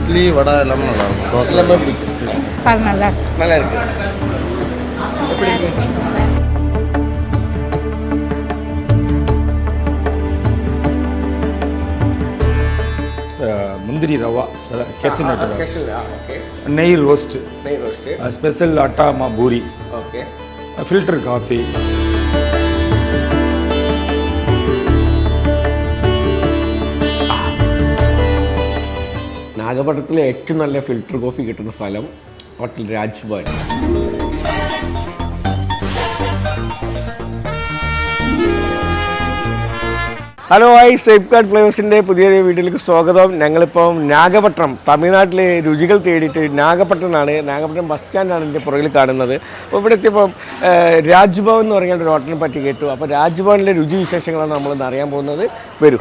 இட்லி வடை எல்லாமே நல்லாயிருக்கும். தோசை எல்லாமே பிடிக்கும். நல்லா நல்லா இருக்கு. எப்படி இருக்கு? முந்திரி rava cashew nut rava, Cashew, okay. நெய் ரோஸ்ட், நெய் roast, special atta puri, okay. Filter coffee. നാഗപട്ടണത്തിലെ ഏറ്റവും നല്ല ഫിൽറ്റർ കോഫി കിട്ടുന്ന സ്ഥലം hotel Rajbhavan. Hello hi, safe guard ഫ്ലേവേഴ്സിൻ്റെ പുതിയൊരു വീഡിയോയിലേക്ക് സ്വാഗതം. ഞങ്ങളിപ്പം നാഗപട്ടണം, തമിഴ്നാട്ടിലെ രുചികൾ തേടിയിട്ട് നാഗപട്ടണം ബസ് സ്റ്റാൻഡാണ് എൻ്റെ പുറകിൽ കാണുന്നത്. അപ്പോൾ ഇവിടെ എത്തിയപ്പം രാജ്ഭവൻ എന്ന് പറയുന്ന ഒരു ഹോട്ടലിനെ പറ്റി കേട്ടു. അപ്പോൾ രാജ്ഭവനിലെ രുചി വിശേഷങ്ങളാണ് നമ്മളിന്ന് അറിയാൻ പോകുന്നത്. വരൂ.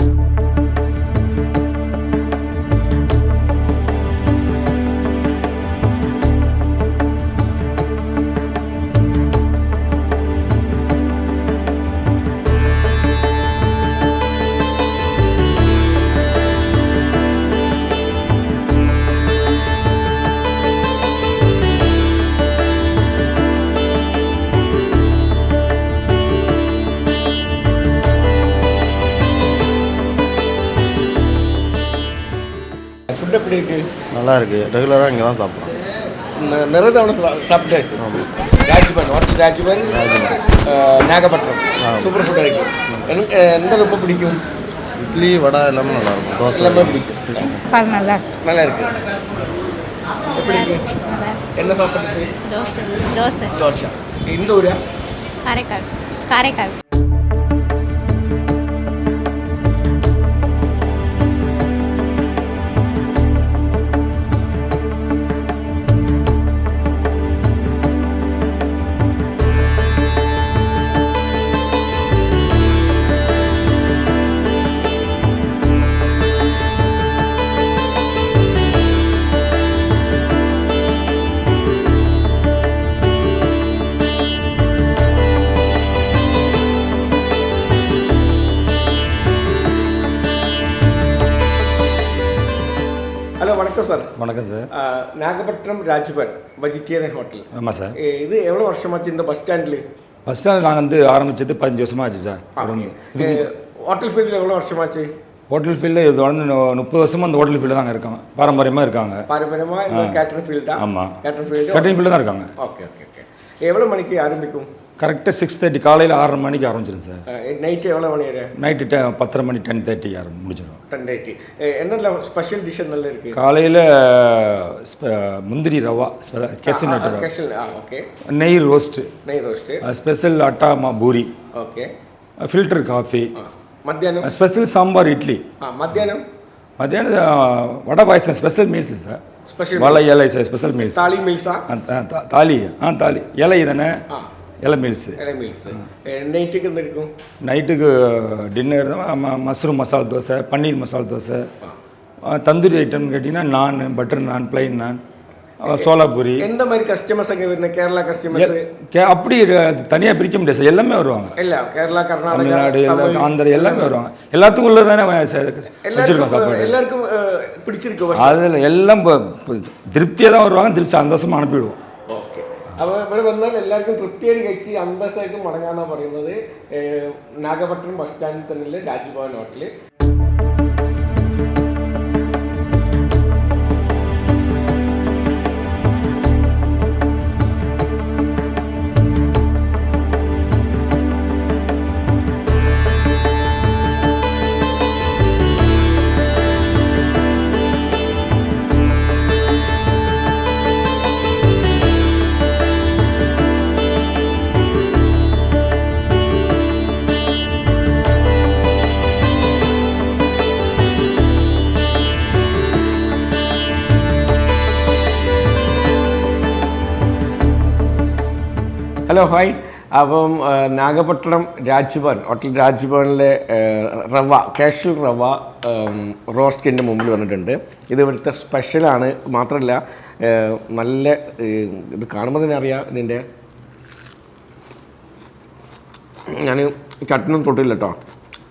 ஃபுட் எப்படி இருக்கு? நல்லா இருக்குது. ரெகுலராக இங்கே தான் சாப்பிட்றோம். நிறைய தவணை சாப்பிட்டாச்சு. ராஜ்பவன், ஹோட்டல் ராஜ்பவன், நாகப்பட்டினம். சூப்பர் ஃபுட்டாக இருக்கு. எனக்கு எந்த ரொம்ப பிடிக்கும்? இட்லி வடை எல்லாமே நல்லாயிருக்கும். தோசை எல்லாமே பிடிக்கும். நல்லா நல்லா இருக்கு. எப்படி இருக்கு? என்ன சாப்பிட்றது? தோசை தோசை தோசை. இந்த ஊரா? காரைக்கால் காரைக்கால். ஹலோ, வணக்கம் சார். வணக்கம் sir. Nagapattinam Rajbhavan vegetarian hotel. ஆமாம் சார். இது எவ்வளோ வருஷமாச்சு இந்த பஸ் ஸ்டாண்டில்? பஸ் ஸ்டாண்ட் நாங்கள் வந்து ஆரம்பிச்சது 15 வருஷமாக ஆச்சு சார். ஹோட்டல் ஃபீல்டில் எவ்வளோ வருஷமாச்சு? ஹோட்டல் ஃபீல்டு இது வந்து 30 வருஷமாக அந்த ஹோட்டல் ஃபீல்டு தாங்க இருக்காங்க. பாரம்பரியமாக இருக்காங்க. பாரம்பரியமாக இந்த கேட்டரிங் ஃபீல்டா? ஆமாம், கேட்டரிங் ஃபீல்டு. கேட்டரிங் ஃபீல்டு தான் இருக்காங்க. Okay okay okay. எவ்வளோ மணிக்கு ஆரம்பிக்கும்? கரெக்டாக 6:30 காலையில் 6:30 மணிக்கு ஆரம்பிச்சிடும் சார். நைட்டு எவ்வளோ மணி வரை? நைட்டு 10:30 மணி 10:30 முடிச்சிடும். 10:30. என்னென்ன ஸ்பெஷல் டிஷ் நல்லா இருக்குது? காலையில் முந்திரி rava, cashew nut rava, Cashew, okay. நெய் ரோஸ்ட்டு, நெய் roast, special atta puri, okay. Filter coffee. மத்தியானம்? ஸ்பெஷல் சாம்பார் இட்லி. மத்தியானம்? மத்தியானம் vada payasam special meals sir. Special வலை இலை சார், ஸ்பெஷல் மீல்ஸ். தாலி மீல்ஸா? தாலி தாலி இலை தானே, இலை மீல்ஸு. இலை மீல்ஸ். நைட்டுக்கு என்ன இருக்கும்? நைட்டுக்கு டின்னர் மஷ்ரூம் மசாலா தோசை, பன்னீர் மசாலா தோசை, தந்தூரி ஐட்டம்னு கேட்டிங்கன்னா நான், பட்டர் நான், பிளைன் நான், சோலாபூரி. எந்த மாதிரி கஸ்டமர்ஸ் அங்கே வரணும்? கேரளா கஸ்டமர்ஸ் அப்படி தனியாக பிரிக்க முடியாது சார். எல்லாமே வருவாங்க. இல்லை, கேரளா, கர்நாடகா, தமிழ்நாடு, ஆந்திரா எல்லாமே வருவாங்க. எல்லாத்துக்கும் உள்ள தானே வச்சுருக்கோம் சாப்பாடு. எல்லாருக்கும் பிடிச்சிருக்கு. அதில் எல்லாம் திருப்தியாக தான் வருவாங்க. திருப்தி சந்தோஷமாக அனுப்பிவிடுவோம். ഓക്കെ. അപ്പോൾ ഇവിടെ വന്നാൽ എല്ലാവർക്കും തൃപ്തിയായിട്ട് കഴിച്ച് അന്തസ്സായിട്ട് മടങ്ങാന്നാണ് പറയുന്നത്. നാഗപട്ടണം ബസ് സ്റ്റാൻഡിൽ തന്നെയുള്ള രാജ്ഭവൻ ഹോട്ടൽ. Hello hi. അപ്പം നാഗപട്ടണം രാജ്ഭവൻ, ഹോട്ടൽ രാജ്ഭവനിലെ കാഷ്യൂ റവ റോസ്റ്റിൻ്റെ മുമ്പിൽ വന്നിട്ടുണ്ട്. ഇത് ഇവിടുത്തെ സ്പെഷ്യലാണ്. മാത്രമല്ല നല്ല ഇത് കാണുമ്പോൾ തന്നെ അറിയാം ഇതിൻ്റെ. ഞാൻ ചട്ടിനൊന്നും തൊട്ടില്ല കേട്ടോ.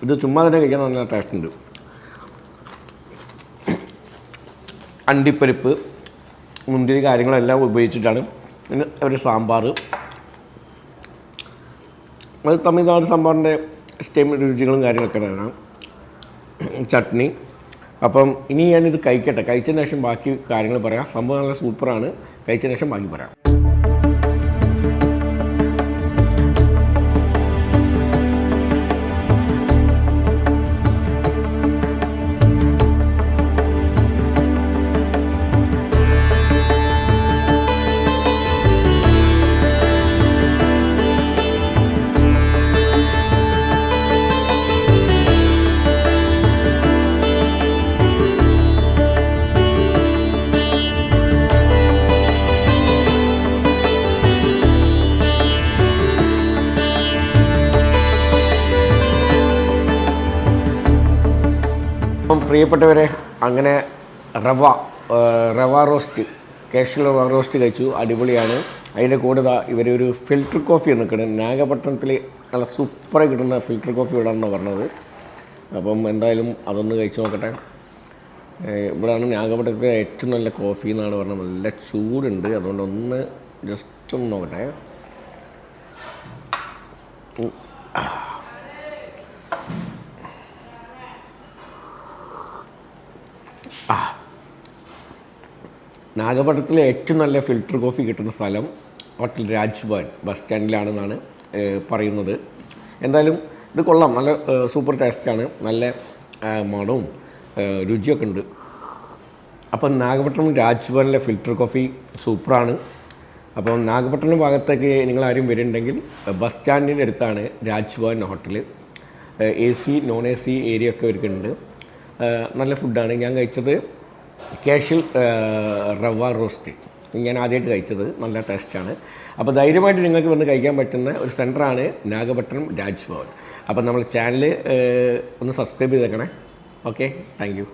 ഇത് ചുമ്മാ തന്നെ കഴിക്കാൻ നല്ല ടേസ്റ്റ് ഉണ്ട്. അണ്ടിപ്പരിപ്പ്, മുന്തിരി കാര്യങ്ങളെല്ലാം ഉപയോഗിച്ചിട്ടാണ്. പിന്നെ ഒരു സാമ്പാർ, അത് തമിഴ്നാട് സാമ്പാറിൻ്റെ സ്റ്റേം രുചികളും കാര്യങ്ങളൊക്കെ വേണം. ചട്നി. അപ്പം ഇനി ഞാനിത് കഴിക്കട്ടെ, കഴിച്ചതിന് ശേഷം ബാക്കി കാര്യങ്ങൾ പറയാം. സംഭവം നല്ല സൂപ്പറാണ്. കഴിച്ചതിന് ശേഷം ബാക്കി പറയാം. പ്രിയപ്പെട്ടവരെ, അങ്ങനെ റവ റോസ്റ്റ്, കാഷ്യൂ റവ റോസ്റ്റ് കഴിച്ചു. അടിപൊളിയാണ്. അതിൻ്റെ കൂടെ ഇവരൊരു ഫിൽറ്റർ കോഫി നിൽക്കണം. നാഗപട്ടണത്തിൽ നല്ല സൂപ്പറായി കിട്ടുന്ന ഫിൽറ്റർ കോഫി ഇടാമെന്നാണ് പറഞ്ഞത്. അപ്പം എന്തായാലും അതൊന്ന് കഴിച്ചു നോക്കട്ടെ. ഇവിടെയാണ് നാഗപട്ടണത്തിലെ ഏറ്റവും നല്ല കോഫി എന്നാണ് പറഞ്ഞത്. നല്ല ചൂടുണ്ട്, അതുകൊണ്ട് ഒന്ന് ജസ്റ്റ് ഒന്ന് നോക്കട്ടെ. നാഗപട്ടണത്തിലെ ഏറ്റവും നല്ല ഫിൽറ്റർ കോഫി കിട്ടുന്ന സ്ഥലം ഹോട്ടൽ രാജ്ഭവൻ ബസ് സ്റ്റാൻഡിലാണെന്നാണ് പറയുന്നത്. എന്തായാലും ഇത് കൊള്ളാം, നല്ല സൂപ്പർ ടേസ്റ്റാണ്, നല്ല മണവും രുചിയൊക്കെ ഉണ്ട്. അപ്പം നാഗപട്ടണം രാജ്ഭവനിലെ ഫിൽറ്റർ കോഫി സൂപ്പറാണ്. അപ്പം നാഗപട്ടണം ഭാഗത്തേക്ക് നിങ്ങളാരും വരുന്നുണ്ടെങ്കിൽ ബസ് സ്റ്റാൻഡിൻ്റെ അടുത്താണ് Raj Bhavan hotel. AC non AC area ഒക്കെ ഇവർക്കുണ്ട്. നല്ല ഫുഡാണ്. ഞാൻ കഴിച്ചത് കാഷ്യൂ റവ റോസ്റ്റ്, ഞാൻ ആദ്യമായിട്ട് കഴിച്ചത്. നല്ല ടേസ്റ്റാണ്. അപ്പോൾ ധൈര്യമായിട്ട് നിങ്ങൾക്ക് വന്ന് കഴിക്കാൻ പറ്റുന്ന ഒരു സെൻറ്ററാണ് നാഗപട്ടണം രാജ്ഭവൻ. അപ്പോൾ നമ്മൾ ചാനൽ ഒന്ന് സബ്സ്ക്രൈബ് ചെയ്തേക്കണേ. Okay, thank you.